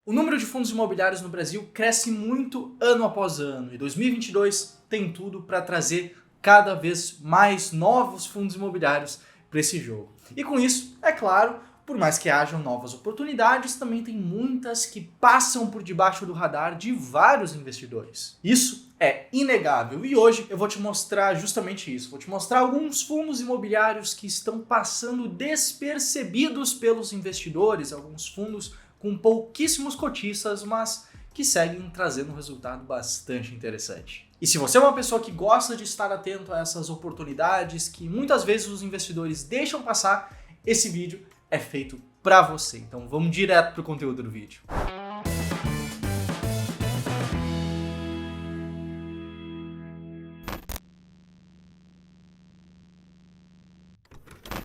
O número de fundos imobiliários no Brasil cresce muito ano após ano e 2022 tem tudo para trazer cada vez mais novos fundos imobiliários para esse jogo. E com isso, é claro, por mais que hajam novas oportunidades, também tem muitas que passam por debaixo do radar de vários investidores. Isso é inegável e hoje eu vou te mostrar justamente isso. Vou te mostrar alguns fundos imobiliários que estão passando despercebidos pelos investidores, alguns fundos com pouquíssimos cotistas, mas que seguem trazendo um resultado bastante interessante. E se você é uma pessoa que gosta de estar atento a essas oportunidades que muitas vezes os investidores deixam passar, esse vídeo é feito para você. Então vamos direto para o conteúdo do vídeo.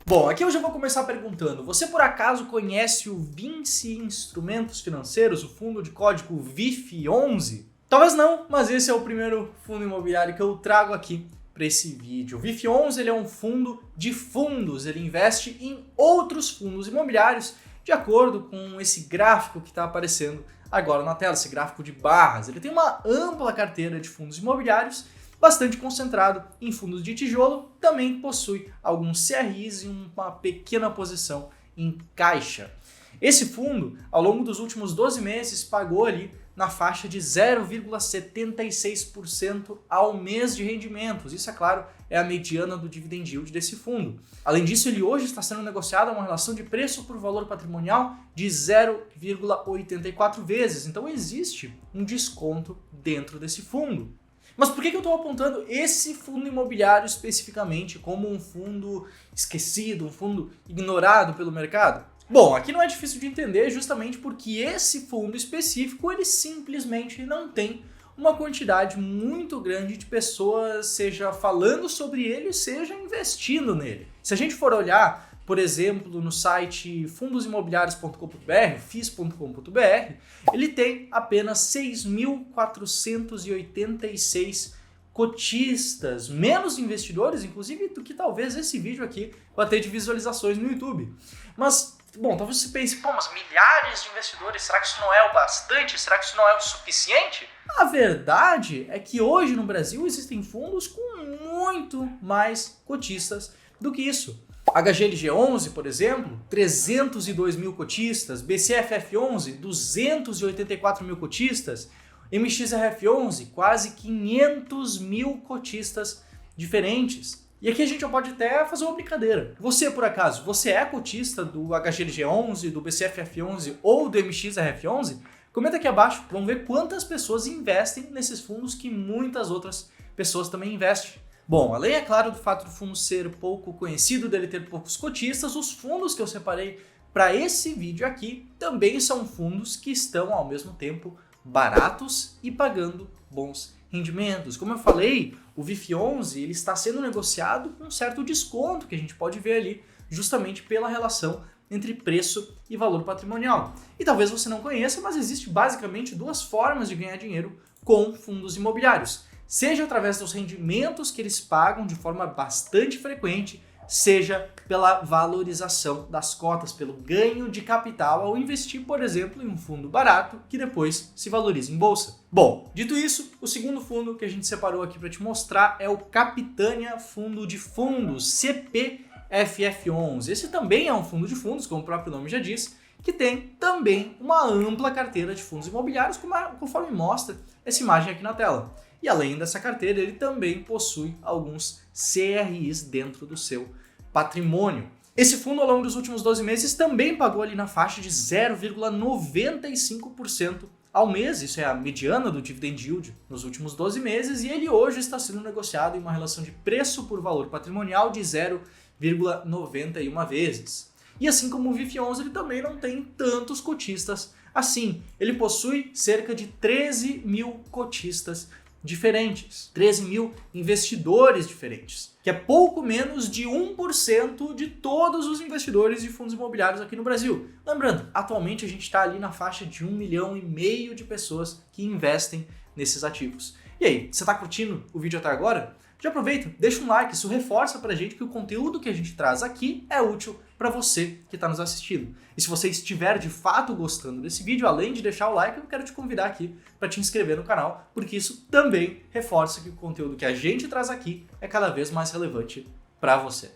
Bom, aqui eu já vou começar perguntando, você por acaso conhece o Vinci Instrumentos Financeiros, o fundo de código VIF11? Talvez não, mas esse é o primeiro fundo imobiliário que eu trago aqui para esse vídeo. O VIF11 ele é um fundo de fundos, ele investe em outros fundos imobiliários de acordo com esse gráfico que está aparecendo agora na tela, esse gráfico de barras. Ele tem uma ampla carteira de fundos imobiliários, bastante concentrado em fundos de tijolo, também possui alguns CRIs e uma pequena posição em caixa. Esse fundo, ao longo dos últimos 12 meses, pagou ali na faixa de 0,76% ao mês de rendimentos. Isso, é claro, é a mediana do dividend yield desse fundo. Além disso, ele hoje está sendo negociado a uma relação de preço por valor patrimonial de 0,84 vezes. Então existe um desconto dentro desse fundo. Mas por que eu estou apontando esse fundo imobiliário especificamente como um fundo esquecido, um fundo ignorado pelo mercado? Bom, aqui não é difícil de entender justamente porque esse fundo específico ele simplesmente não tem uma quantidade muito grande de pessoas, seja falando sobre ele, seja investindo nele. Se a gente for olhar, por exemplo, no site fundosimobiliarios.com.br, fis.com.br, ele tem apenas 6.486 cotistas, menos investidores, inclusive, do que talvez esse vídeo aqui vai ter de visualizações no YouTube. Mas, bom, talvez você pense, pô, mas milhares de investidores, será que isso não é o bastante? Será que isso não é o suficiente? A verdade é que hoje no Brasil existem fundos com muito mais cotistas do que isso. HGLG11, por exemplo, 302 mil cotistas, BCFF11, 284 mil cotistas, MXRF11, quase 500 mil cotistas diferentes. E aqui a gente pode até fazer uma brincadeira. Você, por acaso, você é cotista do HGLG11, do BCFF11 ou do MXRF11? Comenta aqui abaixo, vamos ver quantas pessoas investem nesses fundos que muitas outras pessoas também investem. Bom, além, é claro, do fato do fundo ser pouco conhecido, dele ter poucos cotistas, os fundos que eu separei para esse vídeo aqui também são fundos que estão, ao mesmo tempo, baratos e pagando bons rendimentos. Como eu falei, o VIF11 ele está sendo negociado com um certo desconto que a gente pode ver ali, justamente pela relação entre preço e valor patrimonial. E talvez você não conheça, mas existe basicamente duas formas de ganhar dinheiro com fundos imobiliários. Seja através dos rendimentos que eles pagam de forma bastante frequente, seja pela valorização das cotas, pelo ganho de capital ao investir, por exemplo, em um fundo barato que depois se valoriza em bolsa. Bom, dito isso, o segundo fundo que a gente separou aqui para te mostrar é o Capitânia Fundo de Fundos, CPFF11. Esse também é um fundo de fundos, como o próprio nome já diz, que tem também uma ampla carteira de fundos imobiliários, conforme mostra essa imagem aqui na tela. E além dessa carteira, ele também possui alguns CRIs dentro do seu patrimônio. Esse fundo, ao longo dos últimos 12 meses, também pagou ali na faixa de 0,95% ao mês. Isso é a mediana do dividend yield nos últimos 12 meses. E ele hoje está sendo negociado em uma relação de preço por valor patrimonial de 0,91 vezes. E assim como o VIF11, ele também não tem tantos cotistas assim. Ele possui cerca de 13 mil cotistas diferentes, 13 mil investidores diferentes, que é pouco menos de 1% de todos os investidores de fundos imobiliários aqui no Brasil. Lembrando, atualmente a gente está ali na faixa de 1,5 milhão de pessoas que investem nesses ativos. E aí, você está curtindo o vídeo até agora? Já aproveita, deixa um like, isso reforça pra gente que o conteúdo que a gente traz aqui é útil para você que está nos assistindo. E se você estiver de fato gostando desse vídeo, além de deixar o like, eu quero te convidar aqui para te inscrever no canal, porque isso também reforça que o conteúdo que a gente traz aqui é cada vez mais relevante para você.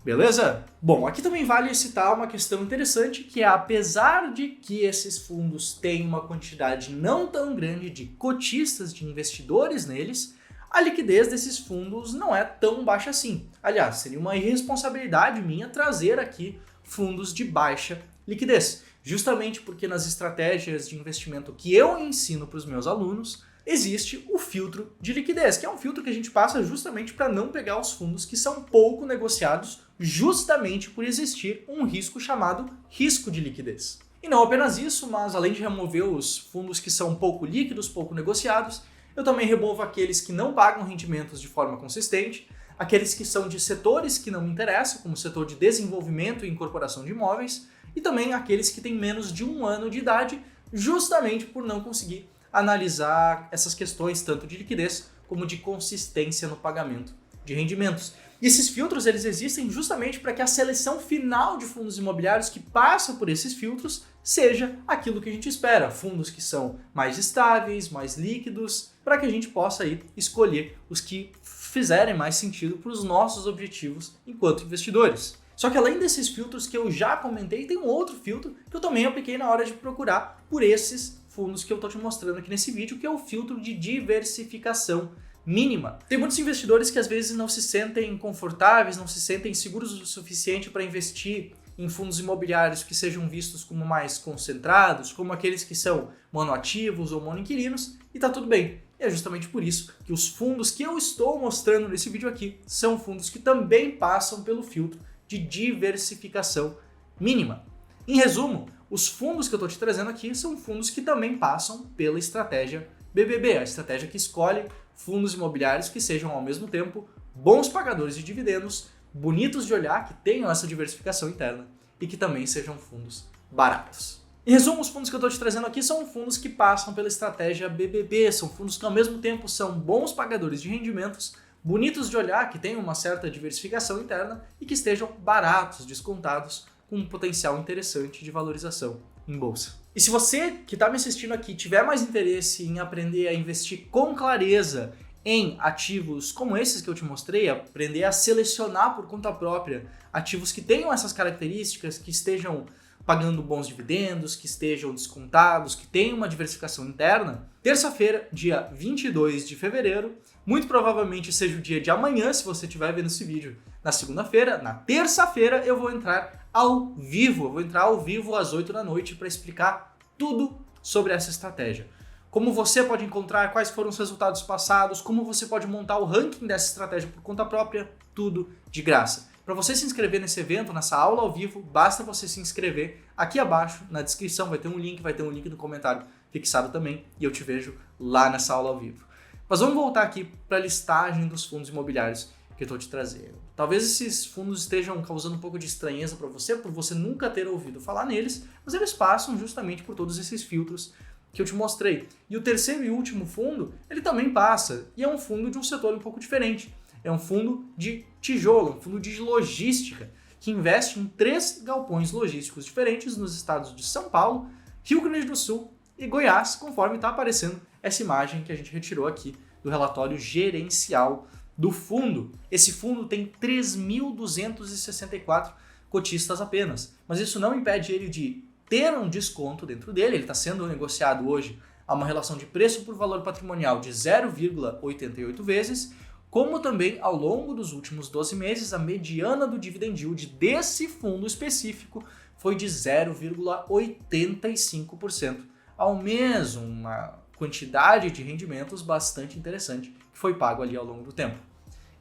Beleza? Bom, aqui também vale citar uma questão interessante, que é apesar de que esses fundos têm uma quantidade não tão grande de cotistas, de investidores neles, a liquidez desses fundos não é tão baixa assim. Aliás, seria uma irresponsabilidade minha trazer aqui fundos de baixa liquidez, justamente porque nas estratégias de investimento que eu ensino para os meus alunos, existe o filtro de liquidez, que é um filtro que a gente passa justamente para não pegar os fundos que são pouco negociados, justamente por existir um risco chamado risco de liquidez. E não apenas isso, mas além de remover os fundos que são pouco líquidos, pouco negociados, eu também removo aqueles que não pagam rendimentos de forma consistente, aqueles que são de setores que não me interessam, como o setor de desenvolvimento e incorporação de imóveis, e também aqueles que têm menos de 1 ano de idade, justamente por não conseguir analisar essas questões tanto de liquidez como de consistência no pagamento de rendimentos. E esses filtros eles existem justamente para que a seleção final de fundos imobiliários que passam por esses filtros seja aquilo que a gente espera, fundos que são mais estáveis, mais líquidos, para que a gente possa aí escolher os que fizerem mais sentido para os nossos objetivos enquanto investidores. Só que além desses filtros que eu já comentei, tem um outro filtro que eu também apliquei na hora de procurar por esses fundos que eu estou te mostrando aqui nesse vídeo, que é o filtro de diversificação mínima. Tem muitos investidores que às vezes não se sentem confortáveis, não se sentem seguros o suficiente para investir em fundos imobiliários que sejam vistos como mais concentrados, como aqueles que são monoativos ou monoinquilinos, e tá tudo bem. E é justamente por isso que os fundos que eu estou mostrando nesse vídeo aqui são fundos que também passam pelo filtro de diversificação mínima. Em resumo, os fundos que eu estou te trazendo aqui são fundos que também passam pela estratégia BBB, a estratégia que escolhe fundos imobiliários que sejam ao mesmo tempo bons pagadores de dividendos, bonitos de olhar, que tenham essa diversificação interna e que também sejam fundos baratos. Em resumo, os fundos que eu estou te trazendo aqui são fundos que passam pela estratégia BBB, são fundos que ao mesmo tempo são bons pagadores de rendimentos, bonitos de olhar, que tenham uma certa diversificação interna e que estejam baratos, descontados, com um potencial interessante de valorização em bolsa. E se você que está me assistindo aqui tiver mais interesse em aprender a investir com clareza em ativos como esses que eu te mostrei, aprender a selecionar por conta própria ativos que tenham essas características, que estejam pagando bons dividendos, que estejam descontados, que tenham uma diversificação interna, terça-feira, dia 22 de fevereiro, muito provavelmente seja o dia de amanhã, se você estiver vendo esse vídeo na segunda-feira, na terça-feira eu vou entrar ao vivo às 8 da noite para explicar tudo sobre essa estratégia. Como você pode encontrar, quais foram os resultados passados, como você pode montar o ranking dessa estratégia por conta própria, tudo de graça. Para você se inscrever nesse evento, nessa aula ao vivo, basta você se inscrever aqui abaixo, na descrição vai ter um link no comentário fixado também, e eu te vejo lá nessa aula ao vivo. Mas vamos voltar aqui para a listagem dos fundos imobiliários que eu estou te trazendo. Talvez esses fundos estejam causando um pouco de estranheza para você, por você nunca ter ouvido falar neles, mas eles passam justamente por todos esses filtros que eu te mostrei. E o terceiro e último fundo, ele também passa, e é um fundo de um setor um pouco diferente. É um fundo de tijolo, um fundo de logística, que investe em 3 galpões logísticos diferentes nos estados de São Paulo, Rio Grande do Sul e Goiás, conforme está aparecendo essa imagem que a gente retirou aqui do relatório gerencial do fundo. Esse fundo tem 3.264 cotistas apenas, mas isso não impede ele de ter um desconto dentro dele. Ele está sendo negociado hoje a uma relação de preço por valor patrimonial de 0,88 vezes, como também ao longo dos últimos 12 meses a mediana do dividend yield desse fundo específico foi de 0,85%, ao mesmo uma quantidade de rendimentos bastante interessante que foi pago ali ao longo do tempo.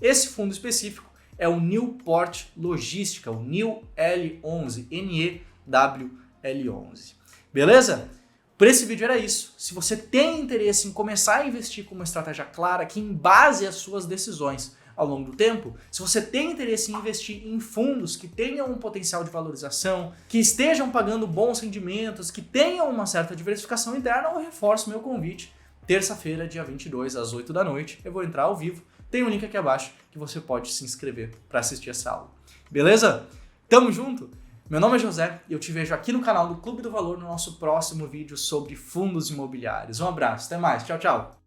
Esse fundo específico é o Newport Logística, o NEWL11, NEWL11. Beleza? Por esse vídeo era isso. Se você tem interesse em começar a investir com uma estratégia clara que embase as suas decisões ao longo do tempo, se você tem interesse em investir em fundos que tenham um potencial de valorização, que estejam pagando bons rendimentos, que tenham uma certa diversificação interna, eu reforço meu convite. Terça-feira, dia 22, às 8 da noite, eu vou entrar ao vivo. tem um link aqui abaixo que você pode se inscrever para assistir essa aula. Beleza? Tamo junto? Meu nome é José e eu te vejo aqui no canal do Clube do Valor no nosso próximo vídeo sobre fundos imobiliários. Um abraço, até mais, tchau, tchau!